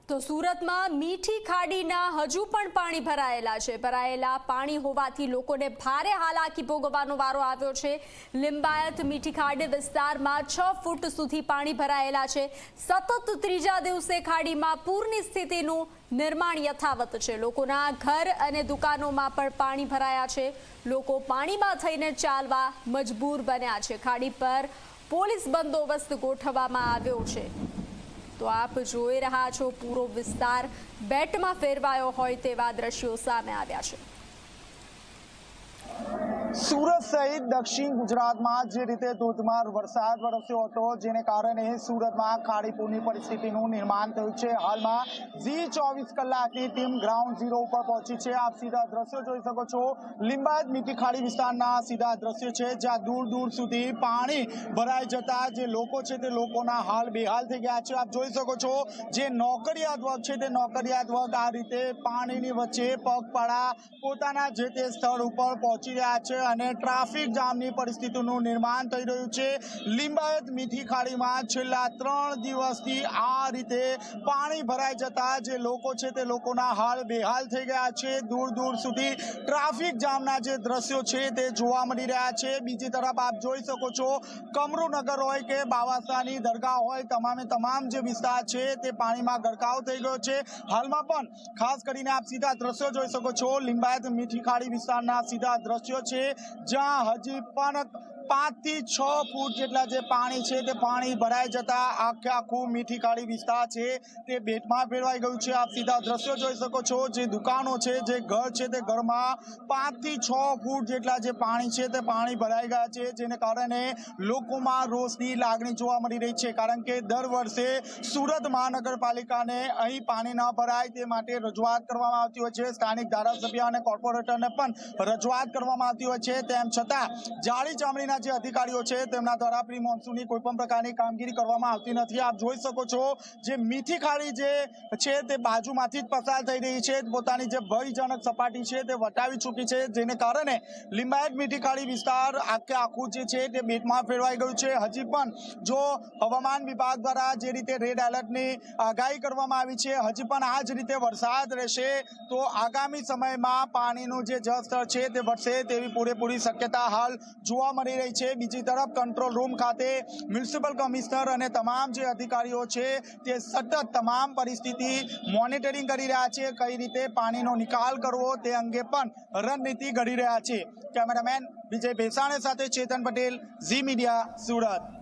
તો સુરતમાં મીઠી ખાડીના હજુ પણ પાણી ભરાયેલા પાણી હોવાથી લોકોને ભારે હાલાકી ભોગવવાનો વારો આવ્યો છે। લિંબાયત મીઠી ખાડી વિસ્તારમાં 6 ફૂટ સુધી પાણી ભરાયેલા છે। સતત ત્રીજા દિવસે ખાડીમાં પૂરની સ્થિતિનું નિર્માણ યથાવત છે। લોકોના ઘર અને દુકાનોમાં પણ પાણી ભરાયા છે। લોકો પાણીમાં થઈને ચાલવા મજબૂર બન્યા છે। ખાડી પર પોલીસ બંદોબસ્ત ગોઠવવામાં આવ્યો છે। तो आप જોઈ રહ્યા છો પૂરો વિસ્તાર બેટમાં ફેરવાયો હોય તેવા દ્રશ્યો સામે આવ્યા છે। સુરત સહિત દક્ષિણ ગુજરાતમાં જે રીતે ધોધમાર વરસાદ વરસ્યો હતો જેને કારણે સુરતમાં ખાડીપૂરની પરિસ્થિતિનું નિર્માણ થયું છે। હાલમાં ઝી 24 કલાકની ટીમ ગ્રાઉન્ડ ઝીરો ઉપર પહોંચી છે। આપ સીધા દ્રશ્યો જોઈ શકો છો। લિંબાયત મીઠી ખાડી વિસ્તારના સીધા દ્રશ્યો છે જ્યાં દૂર દૂર સુધી પાણી ભરાઈ જતા જે લોકો છે તે લોકોના હાલ બેહાલ થઈ ગયા છે। આપ જોઈ શકો છો જે નોકરિયાત વર્ગ છે તે નોકરિયાત વર્ગ આ રીતે પાણીની વચ્ચે પગપાળા પોતાના જે તે સ્થળ ઉપર પહોંચી રહ્યા છે અને ટ્રાફિક જામની પરિસ્થિતિનું નિર્માણ થઈ રહ્યું છે। લિંબાયત મીઠી ખાડીમાં છેલ્લા 3 દિવસથી આ રીતે પાણી ભરાઈ જતા જે લોકો છે તે લોકોના હાલ બેહાલ થઈ ગયા છે। દૂર દૂર સુધી ટ્રાફિક જામના જે દ્રશ્યો છે તે જોવા મળી રહ્યા છે। બીજી તરફ આપ જોઈ શકો છો કમરુનગર હોય કે બાવાસાની દરગાહ હોય તમામ જે વિસ્તાર છે તે પાણીમાં ગરકાવ થઈ ગયો છે। હાલમાં પણ ખાસ કરીને આપ સીધા દ્રશ્યો જોઈ શકો છો લિંબાયત મીઠી ખાડી વિસ્તારના સીધા દ્રશ્યો છે જ્યાં હજી પણ 5 થી 6 ફૂટ જેટલા જે પાણી છે તે પાણી ભરાઈ જતા આખું મીઠી ખાડી વિસ્તાર છે તે બેટમાં ફેરવાઈ ગયું છે। આપ સીધા દ્રશ્યો જોઈ શકો છો જે દુકાનો છે જે ઘર છે તે ઘરમાં 5 થી 6 ફૂટ જેટલા જે પાણી છે તે પાણી ભરાઈ ગયા છે જેને કારણે લોકોમાં રોષની લાગણી જોવા મળી રહી છે। કારણ કે દર વર્ષે સુરત મહાનગરપાલિકાને અહીં પાણી ન ભરાય તે માટે રજૂઆત કરવામાં આવતી હોય છે। સ્થાનિક ધારાસભ્ય અને કોર્પોરેટરને પણ રજૂઆત કરવામાં આવતી હોય છે। તેમ છતાં જાળી ચામડીના જે અધિકારીઓ છે તેમના દ્વારા પ્રી મોન્સૂનની કોઈ પણ પ્રકારની કામગીરી કરવામાં આવતી નથી। આપ જોઈ શકો છો જે મીઠી ખાડી જે છે તે બાજુમાંથી જ પસાર થઈ રહી છે। પોતાની જે ભયજનક સપાટી છે તે વટાવી ચૂકી છે જેને કારણે લિંબાયત મીઠી ખાડી વિસ્તાર આખું જે છે તે બેટમાં ફેરવાઈ ગયું છે। હજી પણ જો હવામાન વિભાગ દ્વારા જે રીતે રેડ એલર્ટની આગાહી કરવામાં આવી છે હજી પણ આ જ રીતે વરસાદ રહેશે તો આગામી સમયમાં પાણીનું જે જળસ્તર છે તે વધશે તેવી પૂરેપૂરી શક્યતા હાલ જોવા મળી રહી છે। બીજી તરફ કંટ્રોલ રૂમ ખાતે મ્યુનિસિપલ કમિશનર અને તમામ જે અધિકારીઓ છે તે સતત તમામ પરિસ્થિતિ મોનિટરિંગ કરી રહ્યા છે। કઈ રીતે પાણીનો નિકાલ કરવો તે અંગે પણ રણનીતિ ઘડી રહ્યા છે। કેમેરામેન વિજય ભેસાણે સાથે ચેતન પટેલ, ઝી મીડિયા, સુરત।